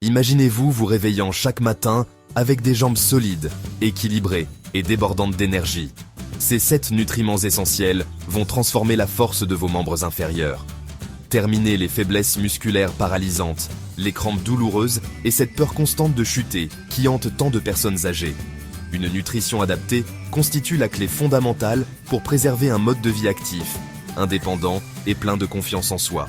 Imaginez-vous vous réveillant chaque matin avec des jambes solides, équilibrées et débordantes d'énergie. Ces 7 nutriments essentiels vont transformer la force de vos membres inférieurs. Terminer les faiblesses musculaires paralysantes, les crampes douloureuses et cette peur constante de chuter qui hante tant de personnes âgées. Une nutrition adaptée constitue la clé fondamentale pour préserver un mode de vie actif, indépendant et plein de confiance en soi.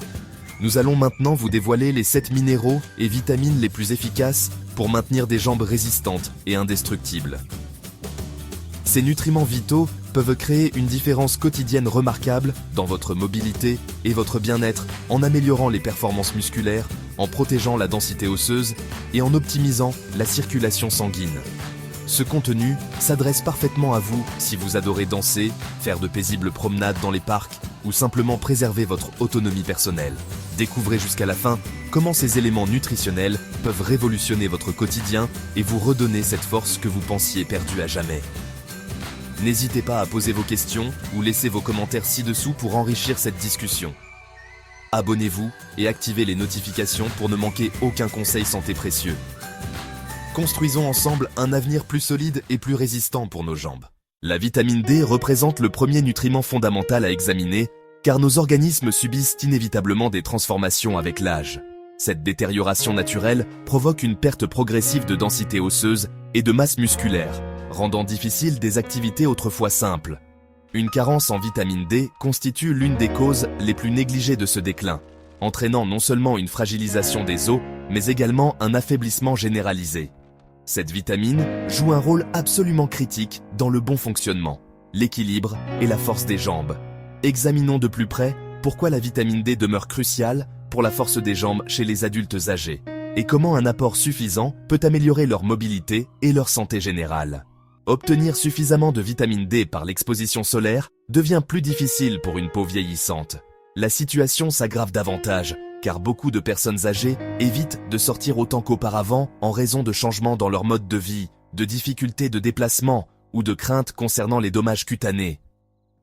Nous allons maintenant vous dévoiler les 7 minéraux et vitamines les plus efficaces pour maintenir des jambes résistantes et indestructibles. Ces nutriments vitaux peuvent créer une différence quotidienne remarquable dans votre mobilité et votre bien-être en améliorant les performances musculaires, en protégeant la densité osseuse et en optimisant la circulation sanguine. Ce contenu s'adresse parfaitement à vous si vous adorez danser, faire de paisibles promenades dans les parcs ou simplement préserver votre autonomie personnelle. Découvrez jusqu'à la fin comment ces éléments nutritionnels peuvent révolutionner votre quotidien et vous redonner cette force que vous pensiez perdue à jamais. N'hésitez pas à poser vos questions ou laisser vos commentaires ci-dessous pour enrichir cette discussion. Abonnez-vous et activez les notifications pour ne manquer aucun conseil santé précieux. Construisons ensemble un avenir plus solide et plus résistant pour nos jambes. La vitamine D représente le premier nutriment fondamental à examiner car nos organismes subissent inévitablement des transformations avec l'âge. Cette détérioration naturelle provoque une perte progressive de densité osseuse et de masse musculaire, rendant difficile des activités autrefois simples. Une carence en vitamine D constitue l'une des causes les plus négligées de ce déclin, entraînant non seulement une fragilisation des os, mais également un affaiblissement généralisé. Cette vitamine joue un rôle absolument critique dans le bon fonctionnement, l'équilibre et la force des jambes. Examinons de plus près pourquoi la vitamine D demeure cruciale pour la force des jambes chez les adultes âgés, et comment un apport suffisant peut améliorer leur mobilité et leur santé générale. Obtenir suffisamment de vitamine D par l'exposition solaire devient plus difficile pour une peau vieillissante. La situation s'aggrave davantage, car beaucoup de personnes âgées évitent de sortir autant qu'auparavant en raison de changements dans leur mode de vie, de difficultés de déplacement ou de craintes concernant les dommages cutanés.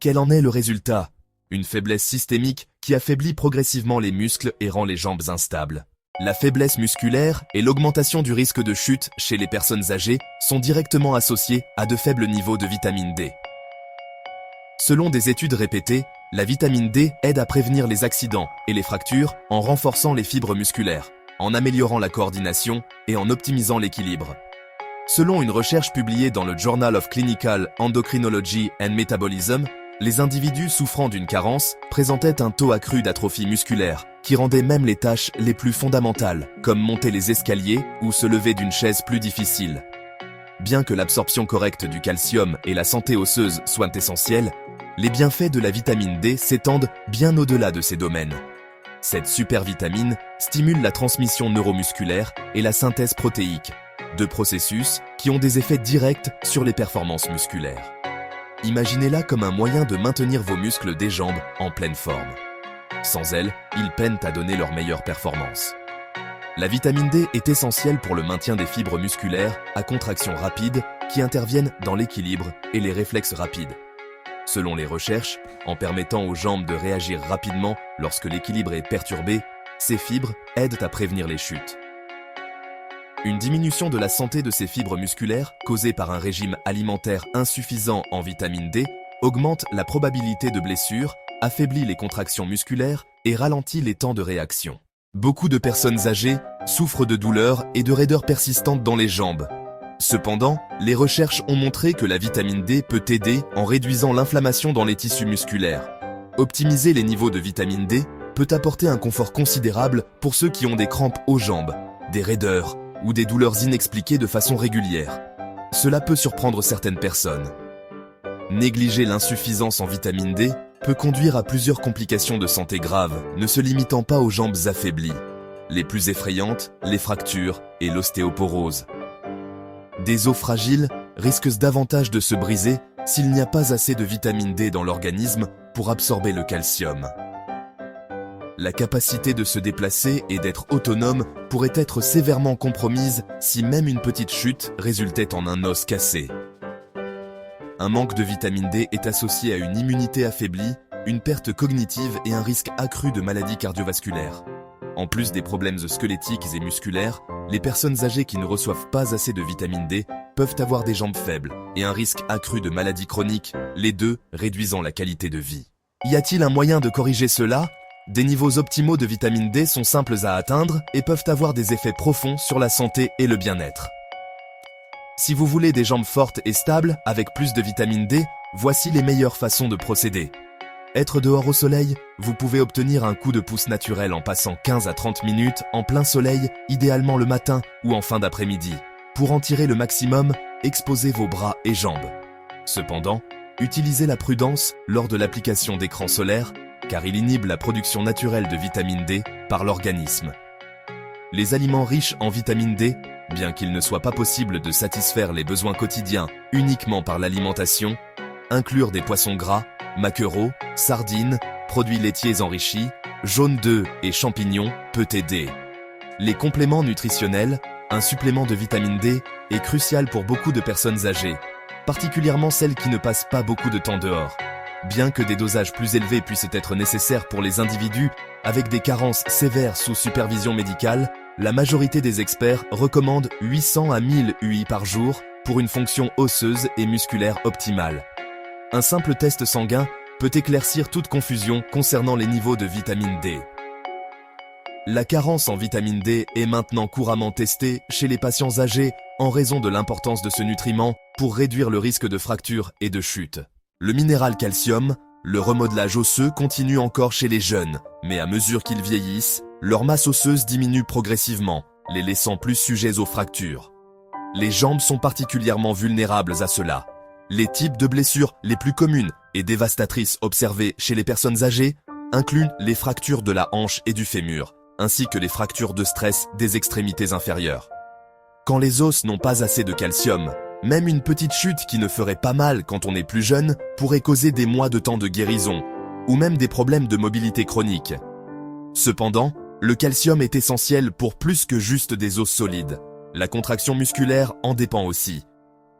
Quel en est le résultat? Une faiblesse systémique qui affaiblit progressivement les muscles et rend les jambes instables. La faiblesse musculaire et l'augmentation du risque de chute chez les personnes âgées sont directement associées à de faibles niveaux de vitamine D. Selon des études répétées, la vitamine D aide à prévenir les accidents et les fractures en renforçant les fibres musculaires, en améliorant la coordination et en optimisant l'équilibre. Selon une recherche publiée dans le Journal of Clinical Endocrinology and Metabolism, les individus souffrant d'une carence présentaient un taux accru d'atrophie musculaire qui rendait même les tâches les plus fondamentales, comme monter les escaliers ou se lever d'une chaise plus difficile. Bien que l'absorption correcte du calcium et la santé osseuse soient essentielles, les bienfaits de la vitamine D s'étendent bien au-delà de ces domaines. Cette supervitamine stimule la transmission neuromusculaire et la synthèse protéique, deux processus qui ont des effets directs sur les performances musculaires. Imaginez-la comme un moyen de maintenir vos muscles des jambes en pleine forme. Sans elle, ils peinent à donner leur meilleure performance. La vitamine D est essentielle pour le maintien des fibres musculaires à contraction rapide qui interviennent dans l'équilibre et les réflexes rapides. Selon les recherches, en permettant aux jambes de réagir rapidement lorsque l'équilibre est perturbé, ces fibres aident à prévenir les chutes. Une diminution de la santé de ces fibres musculaires, causée par un régime alimentaire insuffisant en vitamine D, augmente la probabilité de blessures, affaiblit les contractions musculaires et ralentit les temps de réaction. Beaucoup de personnes âgées souffrent de douleurs et de raideurs persistantes dans les jambes. Cependant, les recherches ont montré que la vitamine D peut aider en réduisant l'inflammation dans les tissus musculaires. Optimiser les niveaux de vitamine D peut apporter un confort considérable pour ceux qui ont des crampes aux jambes, des raideurs ou des douleurs inexpliquées de façon régulière. Cela peut surprendre certaines personnes. Négliger l'insuffisance en vitamine D peut conduire à plusieurs complications de santé graves, ne se limitant pas aux jambes affaiblies. Les plus effrayantes, les fractures et l'ostéoporose. Des os fragiles risquent davantage de se briser s'il n'y a pas assez de vitamine D dans l'organisme pour absorber le calcium. La capacité de se déplacer et d'être autonome pourrait être sévèrement compromise si même une petite chute résultait en un os cassé. Un manque de vitamine D est associé à une immunité affaiblie, une perte cognitive et un risque accru de maladies cardiovasculaires. En plus des problèmes squelettiques et musculaires, les personnes âgées qui ne reçoivent pas assez de vitamine D peuvent avoir des jambes faibles et un risque accru de maladies chroniques, les deux réduisant la qualité de vie. Y a-t-il un moyen de corriger cela ? Des niveaux optimaux de vitamine D sont simples à atteindre et peuvent avoir des effets profonds sur la santé et le bien-être. Si vous voulez des jambes fortes et stables avec plus de vitamine D, voici les meilleures façons de procéder. Être dehors au soleil, vous pouvez obtenir un coup de pouce naturel en passant 15 à 30 minutes en plein soleil, idéalement le matin ou en fin d'après-midi. Pour en tirer le maximum, exposez vos bras et jambes. Cependant, utilisez la prudence lors de l'application d'écran solaire, car il inhibe la production naturelle de vitamine D par l'organisme. Les aliments riches en vitamine D, bien qu'il ne soit pas possible de satisfaire les besoins quotidiens uniquement par l'alimentation, inclure des poissons gras, maquereaux, sardines, produits laitiers enrichis, jaunes d'œufs et champignons peut aider. Les compléments nutritionnels, un supplément de vitamine D, est crucial pour beaucoup de personnes âgées, particulièrement celles qui ne passent pas beaucoup de temps dehors. Bien que des dosages plus élevés puissent être nécessaires pour les individus avec des carences sévères sous supervision médicale, la majorité des experts recommandent 800 à 1000 UI par jour pour une fonction osseuse et musculaire optimale. Un simple test sanguin peut éclaircir toute confusion concernant les niveaux de vitamine D. La carence en vitamine D est maintenant couramment testée chez les patients âgés en raison de l'importance de ce nutriment pour réduire le risque de fracture et de chute. Le minéral calcium, le remodelage osseux continue encore chez les jeunes, mais à mesure qu'ils vieillissent, leur masse osseuse diminue progressivement, les laissant plus sujets aux fractures. Les jambes sont particulièrement vulnérables à cela. Les types de blessures les plus communes et dévastatrices observées chez les personnes âgées incluent les fractures de la hanche et du fémur, ainsi que les fractures de stress des extrémités inférieures. Quand les os n'ont pas assez de calcium, même une petite chute qui ne ferait pas mal quand on est plus jeune pourrait causer des mois de temps de guérison, ou même des problèmes de mobilité chronique. Cependant, le calcium est essentiel pour plus que juste des os solides. La contraction musculaire en dépend aussi.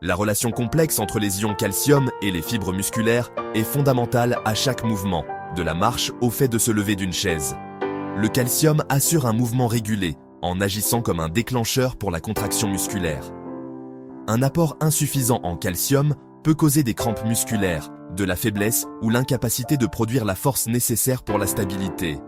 La relation complexe entre les ions calcium et les fibres musculaires est fondamentale à chaque mouvement, de la marche au fait de se lever d'une chaise. Le calcium assure un mouvement régulé, en agissant comme un déclencheur pour la contraction musculaire. Un apport insuffisant en calcium peut causer des crampes musculaires, de la faiblesse ou l'incapacité de produire la force nécessaire pour la stabilité.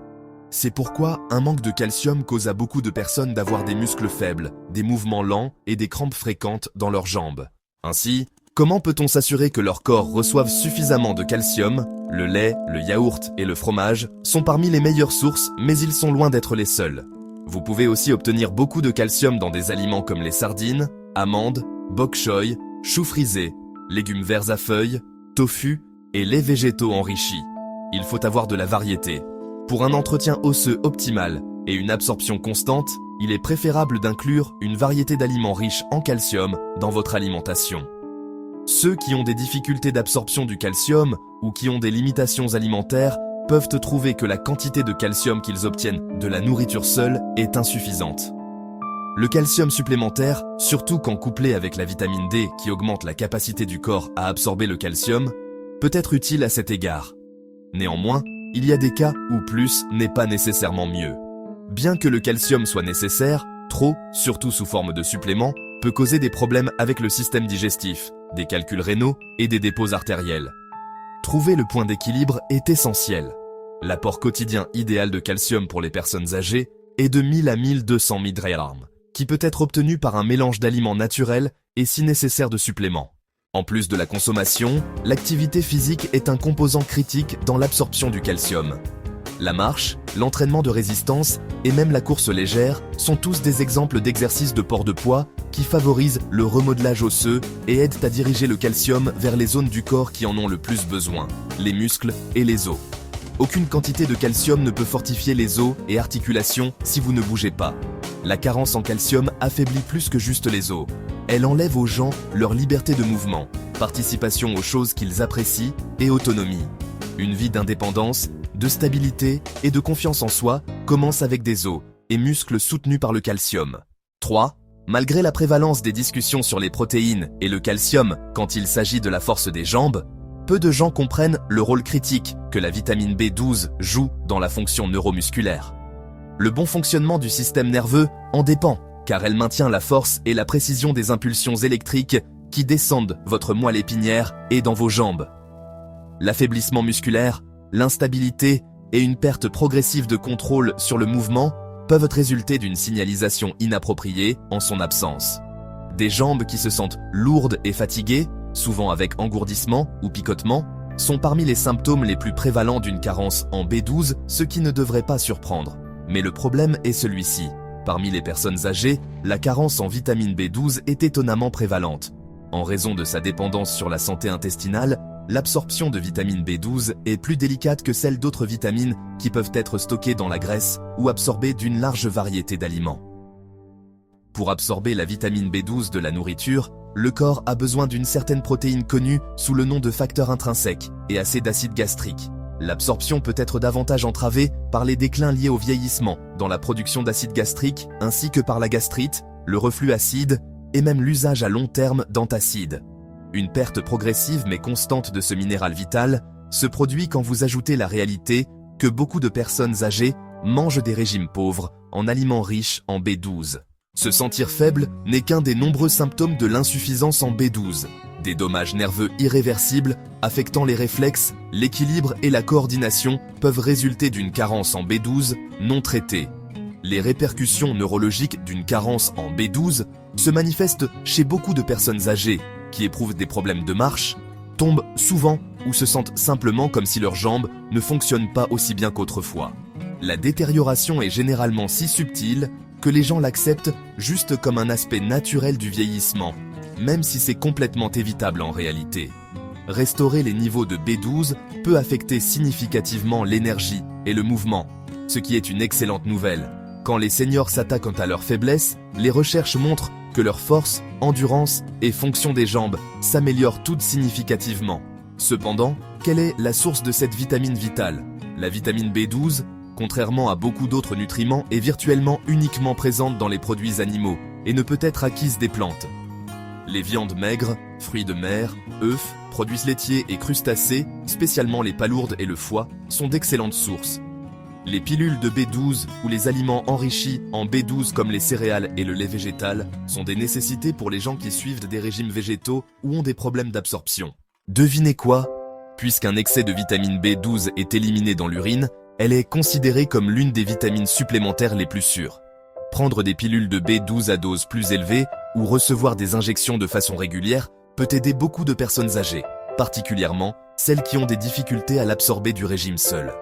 C'est pourquoi un manque de calcium cause à beaucoup de personnes d'avoir des muscles faibles, des mouvements lents et des crampes fréquentes dans leurs jambes. Ainsi, comment peut-on s'assurer que leur corps reçoive suffisamment de calcium ? Le lait, le yaourt et le fromage sont parmi les meilleures sources, mais ils sont loin d'être les seuls. Vous pouvez aussi obtenir beaucoup de calcium dans des aliments comme les sardines, amandes, bok choy, choux frisés, légumes verts à feuilles, tofu et laits végétaux enrichis. Il faut avoir de la variété. Pour un entretien osseux optimal et une absorption constante, il est préférable d'inclure une variété d'aliments riches en calcium dans votre alimentation. Ceux qui ont des difficultés d'absorption du calcium ou qui ont des limitations alimentaires peuvent trouver que la quantité de calcium qu'ils obtiennent de la nourriture seule est insuffisante. Le calcium supplémentaire, surtout quand couplé avec la vitamine D qui augmente la capacité du corps à absorber le calcium, peut être utile à cet égard. Néanmoins, il y a des cas où plus n'est pas nécessairement mieux. Bien que le calcium soit nécessaire, trop, surtout sous forme de supplément, peut causer des problèmes avec le système digestif, des calculs rénaux et des dépôts artériels. Trouver le point d'équilibre est essentiel. L'apport quotidien idéal de calcium pour les personnes âgées est de 1000 à 1200 mg, qui peut être obtenu par un mélange d'aliments naturels et si nécessaire de suppléments. En plus de la consommation, l'activité physique est un composant critique dans l'absorption du calcium. La marche, l'entraînement de résistance et même la course légère sont tous des exemples d'exercices de port de poids qui favorisent le remodelage osseux et aident à diriger le calcium vers les zones du corps qui en ont le plus besoin, les muscles et les os. Aucune quantité de calcium ne peut fortifier les os et articulations si vous ne bougez pas. La carence en calcium affaiblit plus que juste les os. Elle enlève aux gens leur liberté de mouvement, participation aux choses qu'ils apprécient et autonomie. Une vie d'indépendance, de stabilité et de confiance en soi commence avec des os et muscles soutenus par le calcium. 3. Malgré la prévalence des discussions sur les protéines et le calcium quand il s'agit de la force des jambes, peu de gens comprennent le rôle critique que la vitamine B12 joue dans la fonction neuromusculaire. Le bon fonctionnement du système nerveux en dépend, car elle maintient la force et la précision des impulsions électriques qui descendent votre moelle épinière et dans vos jambes. L'affaiblissement musculaire, l'instabilité et une perte progressive de contrôle sur le mouvement peuvent résulter d'une signalisation inappropriée en son absence. Des jambes qui se sentent lourdes et fatiguées, souvent avec engourdissement ou picotement, sont parmi les symptômes les plus prévalents d'une carence en B12, ce qui ne devrait pas surprendre. Mais le problème est celui-ci. Parmi les personnes âgées, la carence en vitamine B12 est étonnamment prévalente. En raison de sa dépendance sur la santé intestinale, l'absorption de vitamine B12 est plus délicate que celle d'autres vitamines qui peuvent être stockées dans la graisse ou absorbées d'une large variété d'aliments. Pour absorber la vitamine B12 de la nourriture, le corps a besoin d'une certaine protéine connue sous le nom de facteur intrinsèque et assez d'acide gastrique. L'absorption peut être davantage entravée par les déclins liés au vieillissement dans la production d'acide gastrique ainsi que par la gastrite, le reflux acide et même l'usage à long terme d'antacides. Une perte progressive mais constante de ce minéral vital se produit quand vous ajoutez la réalité que beaucoup de personnes âgées mangent des régimes pauvres en aliments riches en B12. Se sentir faible n'est qu'un des nombreux symptômes de l'insuffisance en B12. Des dommages nerveux irréversibles affectant les réflexes, l'équilibre et la coordination peuvent résulter d'une carence en B12 non traitée. Les répercussions neurologiques d'une carence en B12 se manifestent chez beaucoup de personnes âgées qui éprouvent des problèmes de marche, tombent souvent ou se sentent simplement comme si leurs jambes ne fonctionnent pas aussi bien qu'autrefois. La détérioration est généralement si subtile que les gens l'acceptent juste comme un aspect naturel du vieillissement, même si c'est complètement évitable en réalité. Restaurer les niveaux de B12 peut affecter significativement l'énergie et le mouvement, ce qui est une excellente nouvelle. Quand les seniors s'attaquent à leur faiblesse, les recherches montrent que leur force, endurance et fonction des jambes s'améliorent toutes significativement. Cependant, quelle est la source de cette vitamine vitale? La vitamine B12, contrairement à beaucoup d'autres nutriments, est virtuellement uniquement présente dans les produits animaux et ne peut être acquise des plantes. Les viandes maigres, fruits de mer, œufs, produits laitiers et crustacés, spécialement les palourdes et le foie, sont d'excellentes sources. Les pilules de B12 ou les aliments enrichis en B12 comme les céréales et le lait végétal sont des nécessités pour les gens qui suivent des régimes végétaux ou ont des problèmes d'absorption. Devinez quoi? Puisqu'un excès de vitamine B12 est éliminé dans l'urine, elle est considérée comme l'une des vitamines supplémentaires les plus sûres. Prendre des pilules de B12 à dose plus élevée ou recevoir des injections de façon régulière peut aider beaucoup de personnes âgées, particulièrement celles qui ont des difficultés à l'absorber du régime seul.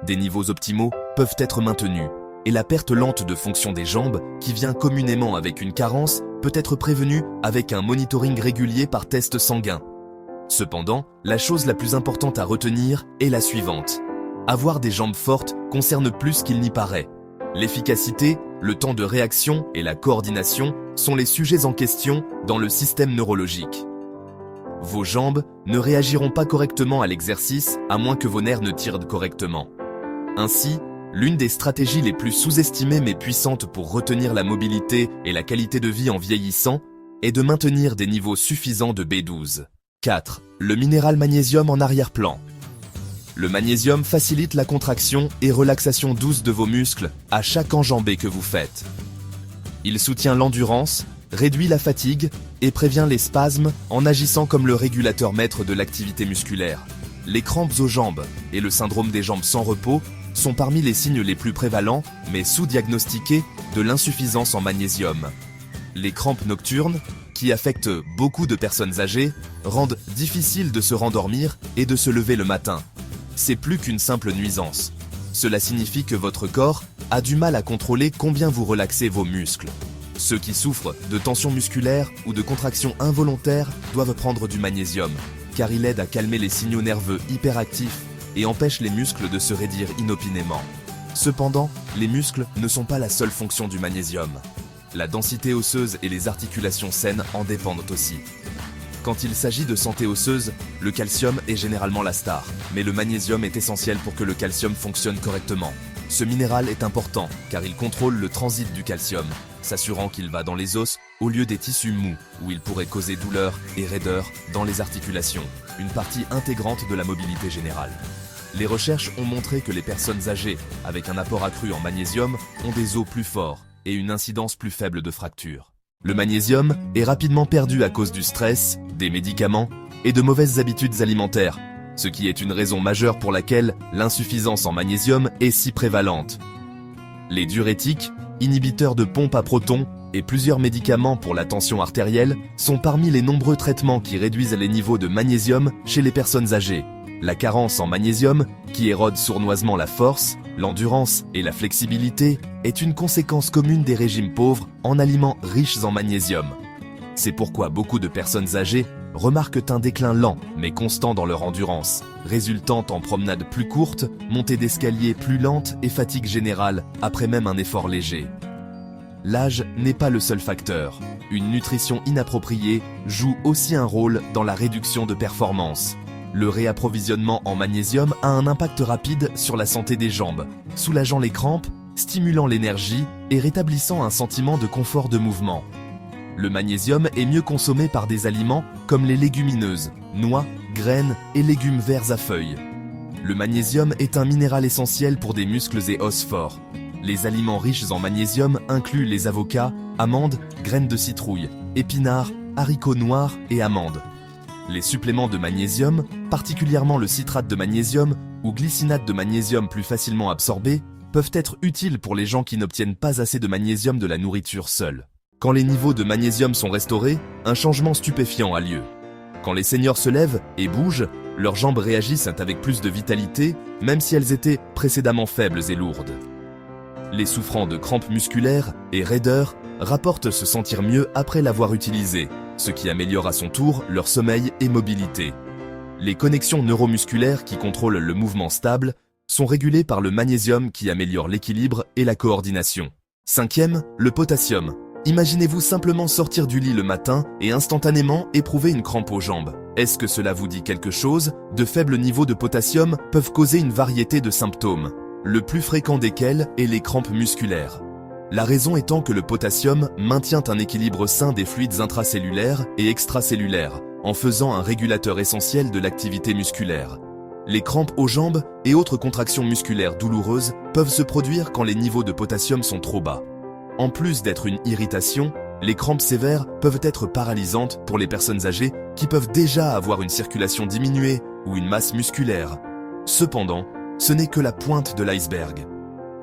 Des niveaux optimaux peuvent être maintenus, et la perte lente de fonction des jambes, qui vient communément avec une carence, peut être prévenue avec un monitoring régulier par test sanguin. Cependant, la chose la plus importante à retenir est la suivante. Avoir des jambes fortes concerne plus qu'il n'y paraît. L'efficacité, le temps de réaction et la coordination sont les sujets en question dans le système neurologique. Vos jambes ne réagiront pas correctement à l'exercice à moins que vos nerfs ne tirent correctement. Ainsi, l'une des stratégies les plus sous-estimées mais puissantes pour retenir la mobilité et la qualité de vie en vieillissant est de maintenir des niveaux suffisants de B12. 4. Le minéral magnésium en arrière-plan. Le magnésium facilite la contraction et relaxation douce de vos muscles à chaque enjambée que vous faites. Il soutient l'endurance, réduit la fatigue et prévient les spasmes en agissant comme le régulateur maître de l'activité musculaire. Les crampes aux jambes et le syndrome des jambes sans repos sont parmi les signes les plus prévalents, mais sous-diagnostiqués, de l'insuffisance en magnésium. Les crampes nocturnes, qui affectent beaucoup de personnes âgées, rendent difficile de se rendormir et de se lever le matin. C'est plus qu'une simple nuisance. Cela signifie que votre corps a du mal à contrôler combien vous relaxez vos muscles. Ceux qui souffrent de tension musculaire ou de contractions involontaires doivent prendre du magnésium, car il aide à calmer les signaux nerveux hyperactifs et empêche les muscles de se raidir inopinément. Cependant, les muscles ne sont pas la seule fonction du magnésium. La densité osseuse et les articulations saines en dépendent aussi. Quand il s'agit de santé osseuse, le calcium est généralement la star, mais le magnésium est essentiel pour que le calcium fonctionne correctement. Ce minéral est important car il contrôle le transit du calcium, s'assurant qu'il va dans les os au lieu des tissus mous, où il pourrait causer douleur et raideur dans les articulations, une partie intégrante de la mobilité générale. Les recherches ont montré que les personnes âgées avec un apport accru en magnésium ont des os plus forts, et une incidence plus faible de fractures. Le magnésium est rapidement perdu à cause du stress, des médicaments et de mauvaises habitudes alimentaires, ce qui est une raison majeure pour laquelle l'insuffisance en magnésium est si prévalente. Les diurétiques, inhibiteurs de pompe à protons et plusieurs médicaments pour la tension artérielle sont parmi les nombreux traitements qui réduisent les niveaux de magnésium chez les personnes âgées. La carence en magnésium, qui érode sournoisement la force, l'endurance et la flexibilité, est une conséquence commune des régimes pauvres en aliments riches en magnésium. C'est pourquoi beaucoup de personnes âgées remarquent un déclin lent mais constant dans leur endurance, résultant en promenades plus courtes, montées d'escalier plus lentes et fatigue générale après même un effort léger. L'âge n'est pas le seul facteur. Une nutrition inappropriée joue aussi un rôle dans la réduction de performance. Le réapprovisionnement en magnésium a un impact rapide sur la santé des jambes, soulageant les crampes, stimulant l'énergie et rétablissant un sentiment de confort de mouvement. Le magnésium est mieux consommé par des aliments comme les légumineuses, noix, graines et légumes verts à feuilles. Le magnésium est un minéral essentiel pour des muscles et os forts. Les aliments riches en magnésium incluent les avocats, amandes, graines de citrouille, épinards, haricots noirs et amandes. Les suppléments de magnésium, particulièrement le citrate de magnésium ou glycinate de magnésium plus facilement absorbé, peuvent être utiles pour les gens qui n'obtiennent pas assez de magnésium de la nourriture seule. Quand les niveaux de magnésium sont restaurés, un changement stupéfiant a lieu. Quand les seniors se lèvent et bougent, leurs jambes réagissent avec plus de vitalité, même si elles étaient précédemment faibles et lourdes. Les souffrants de crampes musculaires et raideurs rapportent se sentir mieux après l'avoir utilisé, ce qui améliore à son tour leur sommeil et mobilité. Les connexions neuromusculaires qui contrôlent le mouvement stable sont régulées par le magnésium qui améliore l'équilibre et la coordination. Cinquième, le potassium. Imaginez-vous simplement sortir du lit le matin et instantanément éprouver une crampe aux jambes. Est-ce que cela vous dit quelque chose? De faibles niveaux de potassium peuvent causer une variété de symptômes, le plus fréquent desquels est les crampes musculaires. La raison étant que le potassium maintient un équilibre sain des fluides intracellulaires et extracellulaires, en faisant un régulateur essentiel de l'activité musculaire. Les crampes aux jambes et autres contractions musculaires douloureuses peuvent se produire quand les niveaux de potassium sont trop bas. En plus d'être une irritation, les crampes sévères peuvent être paralysantes pour les personnes âgées qui peuvent déjà avoir une circulation diminuée ou une masse musculaire. Cependant, ce n'est que la pointe de l'iceberg.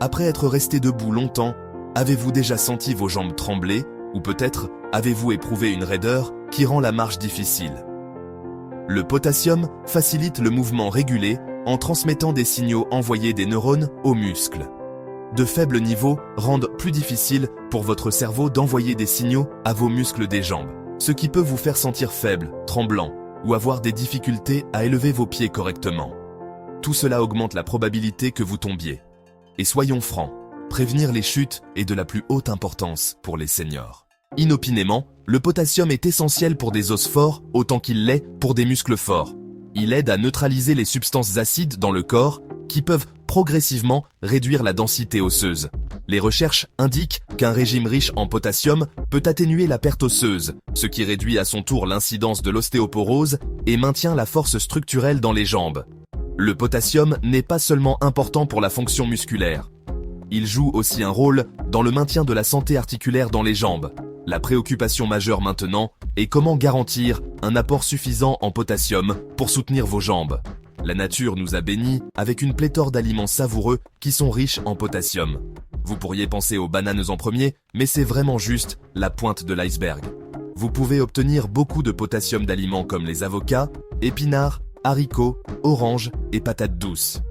Après être resté debout longtemps, avez-vous déjà senti vos jambes trembler ou peut-être avez-vous éprouvé une raideur qui rend la marche difficile? Le potassium facilite le mouvement régulé en transmettant des signaux envoyés des neurones aux muscles. De faibles niveaux rendent plus difficile pour votre cerveau d'envoyer des signaux à vos muscles des jambes, ce qui peut vous faire sentir faible, tremblant ou avoir des difficultés à élever vos pieds correctement. Tout cela augmente la probabilité que vous tombiez. Et soyons francs, prévenir les chutes est de la plus haute importance pour les seniors. Inopinément, le potassium est essentiel pour des os forts autant qu'il l'est pour des muscles forts. Il aide à neutraliser les substances acides dans le corps qui peuvent progressivement réduire la densité osseuse. Les recherches indiquent qu'un régime riche en potassium peut atténuer la perte osseuse, ce qui réduit à son tour l'incidence de l'ostéoporose et maintient la force structurelle dans les jambes. Le potassium n'est pas seulement important pour la fonction musculaire. Il joue aussi un rôle dans le maintien de la santé articulaire dans les jambes. La préoccupation majeure maintenant est comment garantir un apport suffisant en potassium pour soutenir vos jambes. La nature nous a bénis avec une pléthore d'aliments savoureux qui sont riches en potassium. Vous pourriez penser aux bananes en premier, mais c'est vraiment juste la pointe de l'iceberg. Vous pouvez obtenir beaucoup de potassium d'aliments comme les avocats, épinards, haricots, oranges et patates douces.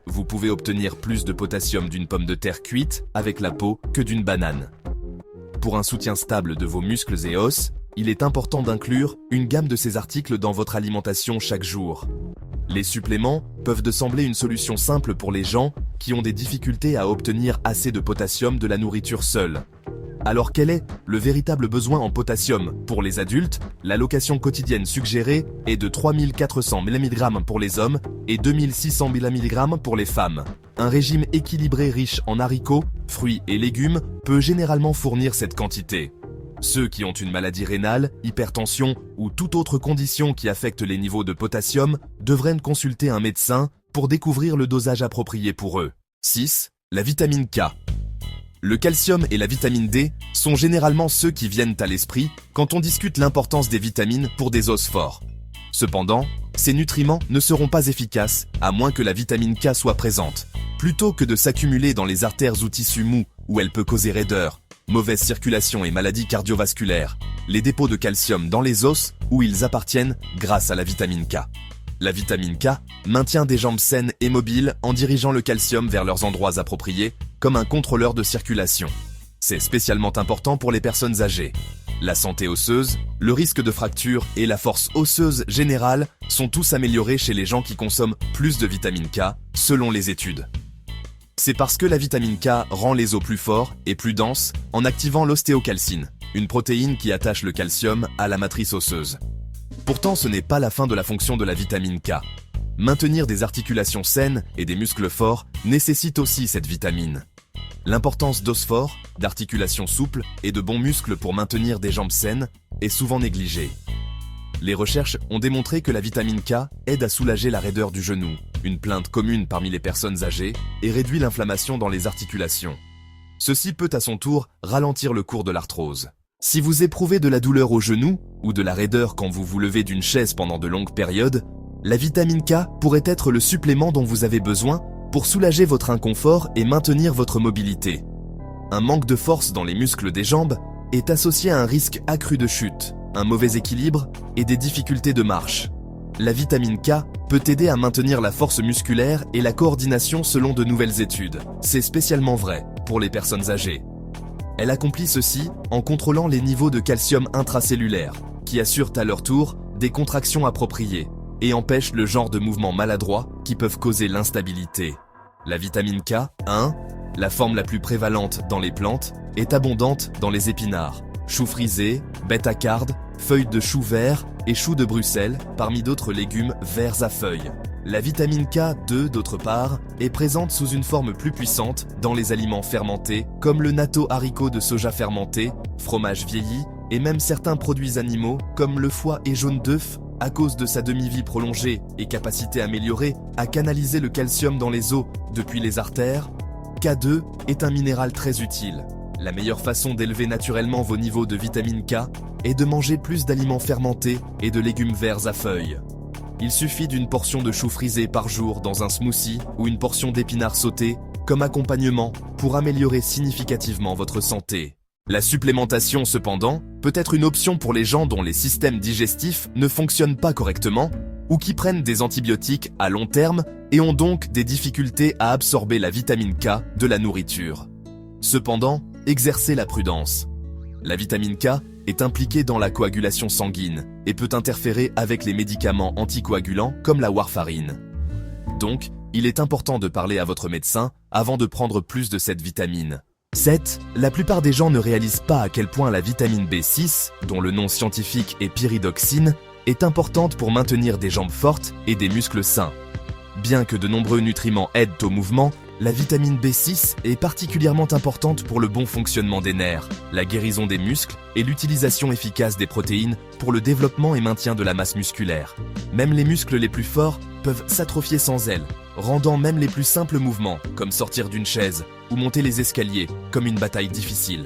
Vous pouvez obtenir plus de potassium d'une pomme de terre cuite avec la peau que d'une banane. Pour un soutien stable de vos muscles et os, il est important d'inclure une gamme de ces articles dans votre alimentation chaque jour. Les suppléments peuvent sembler une solution simple pour les gens qui ont des difficultés à obtenir assez de potassium de la nourriture seule. Alors quel est le véritable besoin en potassium? Pour les adultes, l'allocation quotidienne suggérée est de 3400 mg pour les hommes et 2600 mg pour les femmes. Un régime équilibré riche en haricots, fruits et légumes peut généralement fournir cette quantité. Ceux qui ont une maladie rénale, hypertension ou toute autre condition qui affecte les niveaux de potassium devraient consulter un médecin pour découvrir le dosage approprié pour eux. 6. La vitamine K. Le calcium et la vitamine D sont généralement ceux qui viennent à l'esprit quand on discute l'importance des vitamines pour des os forts. Cependant, ces nutriments ne seront pas efficaces à moins que la vitamine K soit présente. Plutôt que de s'accumuler dans les artères ou tissus mous où elle peut causer raideur, mauvaise circulation et maladies cardiovasculaires, les dépôts de calcium dans les os où ils appartiennent grâce à la vitamine K. La vitamine K maintient des jambes saines et mobiles en dirigeant le calcium vers leurs endroits appropriés, comme un contrôleur de circulation. C'est spécialement important pour les personnes âgées. La santé osseuse, le risque de fracture et la force osseuse générale sont tous améliorés chez les gens qui consomment plus de vitamine K, selon les études. C'est parce que la vitamine K rend les os plus forts et plus denses en activant l'ostéocalcine, une protéine qui attache le calcium à la matrice osseuse. Pourtant, ce n'est pas la fin de la fonction de la vitamine K. Maintenir des articulations saines et des muscles forts nécessite aussi cette vitamine. L'importance d'os forts, d'articulations souples et de bons muscles pour maintenir des jambes saines est souvent négligée. Les recherches ont démontré que la vitamine K aide à soulager la raideur du genou, une plainte commune parmi les personnes âgées, et réduit l'inflammation dans les articulations. Ceci peut à son tour ralentir le cours de l'arthrose. Si vous éprouvez de la douleur au genou ou de la raideur quand vous vous levez d'une chaise pendant de longues périodes, la vitamine K pourrait être le supplément dont vous avez besoin pour soulager votre inconfort et maintenir votre mobilité. Un manque de force dans les muscles des jambes est associé à un risque accru de chute, un mauvais équilibre et des difficultés de marche. La vitamine K peut aider à maintenir la force musculaire et la coordination selon de nouvelles études. C'est spécialement vrai pour les personnes âgées. Elle accomplit ceci en contrôlant les niveaux de calcium intracellulaire, qui assurent à leur tour des contractions appropriées et empêchent le genre de mouvements maladroits qui peuvent causer l'instabilité. La vitamine K1, la forme la plus prévalente dans les plantes, est abondante dans les épinards, choux frisés, bêta-cardes, feuilles de chou vert et choux de Bruxelles, parmi d'autres légumes verts à feuilles. La vitamine K2, d'autre part, est présente sous une forme plus puissante dans les aliments fermentés, comme le natto haricot de soja fermenté, fromage vieilli, et même certains produits animaux, comme le foie et jaune d'œuf, à cause de sa demi-vie prolongée et capacité améliorée à canaliser le calcium dans les os depuis les artères. K2 est un minéral très utile. La meilleure façon d'élever naturellement vos niveaux de vitamine K est de manger plus d'aliments fermentés et de légumes verts à feuilles. Il suffit d'une portion de chou frisé par jour dans un smoothie ou une portion d'épinards sautés comme accompagnement pour améliorer significativement votre santé. La supplémentation, cependant, peut être une option pour les gens dont les systèmes digestifs ne fonctionnent pas correctement ou qui prennent des antibiotiques à long terme et ont donc des difficultés à absorber la vitamine K de la nourriture. Cependant, exercez la prudence. La vitamine K est impliquée dans la coagulation sanguine et peut interférer avec les médicaments anticoagulants comme la warfarine. Donc, il est important de parler à votre médecin avant de prendre plus de cette vitamine. 7. La plupart des gens ne réalisent pas à quel point la vitamine B6, dont le nom scientifique est pyridoxine, est importante pour maintenir des jambes fortes et des muscles sains. Bien que de nombreux nutriments aident au mouvement, la vitamine B6 est particulièrement importante pour le bon fonctionnement des nerfs, la guérison des muscles et l'utilisation efficace des protéines pour le développement et maintien de la masse musculaire. Même les muscles les plus forts peuvent s'atrophier sans elle, rendant même les plus simples mouvements, comme sortir d'une chaise ou monter les escaliers, comme une bataille difficile.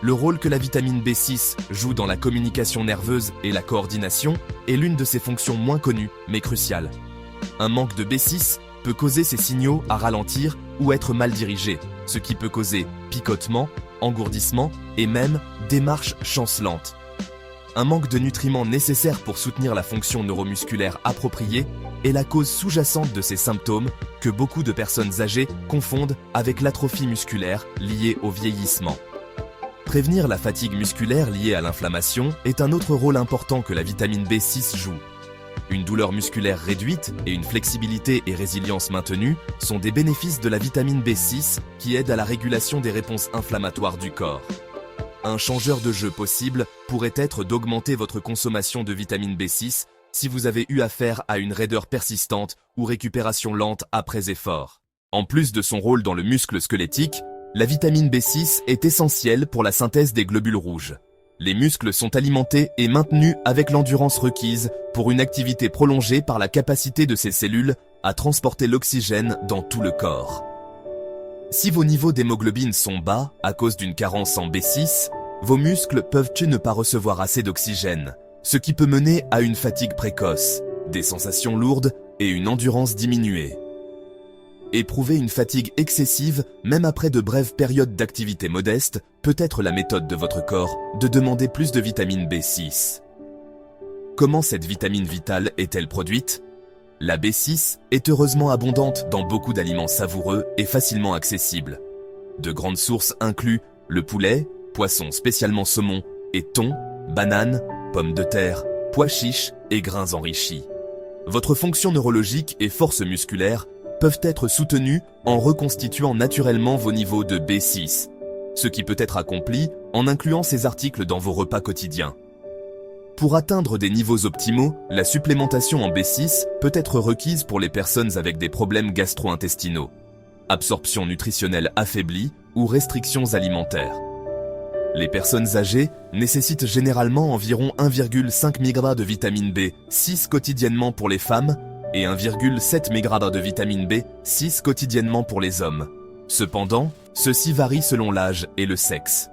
Le rôle que la vitamine B6 joue dans la communication nerveuse et la coordination est l'une de ses fonctions moins connues, mais cruciales. Un manque de B6 peut causer ces signaux à ralentir ou être mal dirigés, ce qui peut causer picotement, engourdissement et même démarche chancelante. Un manque de nutriments nécessaires pour soutenir la fonction neuromusculaire appropriée est la cause sous-jacente de ces symptômes que beaucoup de personnes âgées confondent avec l'atrophie musculaire liée au vieillissement. Prévenir la fatigue musculaire liée à l'inflammation est un autre rôle important que la vitamine B6 joue. Une douleur musculaire réduite et une flexibilité et résilience maintenue sont des bénéfices de la vitamine B6 qui aident à la régulation des réponses inflammatoires du corps. Un changeur de jeu possible pourrait être d'augmenter votre consommation de vitamine B6 si vous avez eu affaire à une raideur persistante ou récupération lente après effort. En plus de son rôle dans le muscle squelettique, la vitamine B6 est essentielle pour la synthèse des globules rouges. Les muscles sont alimentés et maintenus avec l'endurance requise pour une activité prolongée par la capacité de ces cellules à transporter l'oxygène dans tout le corps. Si vos niveaux d'hémoglobine sont bas à cause d'une carence en B6, vos muscles peuvent ne pas recevoir assez d'oxygène, ce qui peut mener à une fatigue précoce, des sensations lourdes et une endurance diminuée. Éprouver une fatigue excessive, même après de brèves périodes d'activité modeste, peut être la méthode de votre corps de demander plus de vitamine B6. Comment cette vitamine vitale est-elle produite ? La B6 est heureusement abondante dans beaucoup d'aliments savoureux et facilement accessibles. De grandes sources incluent le poulet, poisson spécialement saumon, et thon, bananes, pommes de terre, pois chiches et grains enrichis. Votre fonction neurologique et force musculaire peuvent être soutenues en reconstituant naturellement vos niveaux de B6, ce qui peut être accompli en incluant ces articles dans vos repas quotidiens. Pour atteindre des niveaux optimaux, la supplémentation en B6 peut être requise pour les personnes avec des problèmes gastro-intestinaux, absorption nutritionnelle affaiblie ou restrictions alimentaires. Les personnes âgées nécessitent généralement environ 1,5 mg de vitamine B6 quotidiennement pour les femmes et 1,7 mg de vitamine B6 quotidiennement pour les hommes. Cependant, ceci varie selon l'âge et le sexe.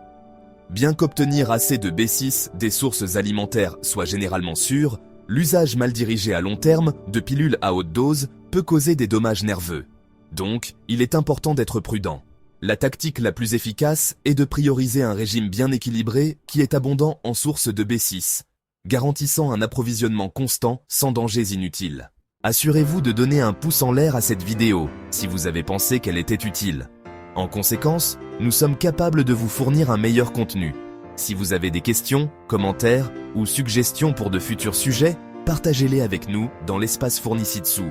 Bien qu'obtenir assez de B6 des sources alimentaires soit généralement sûr, l'usage mal dirigé à long terme de pilules à haute dose peut causer des dommages nerveux. Donc, il est important d'être prudent. La tactique la plus efficace est de prioriser un régime bien équilibré qui est abondant en sources de B6, garantissant un approvisionnement constant sans dangers inutiles. Assurez-vous de donner un pouce en l'air à cette vidéo si vous avez pensé qu'elle était utile. En conséquence, nous sommes capables de vous fournir un meilleur contenu. Si vous avez des questions, commentaires ou suggestions pour de futurs sujets, partagez-les avec nous dans l'espace fourni ci-dessous.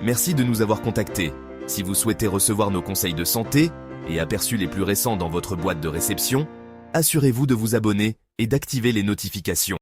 Merci de nous avoir contactés. Si vous souhaitez recevoir nos conseils de santé et aperçus les plus récents dans votre boîte de réception, assurez-vous de vous abonner et d'activer les notifications.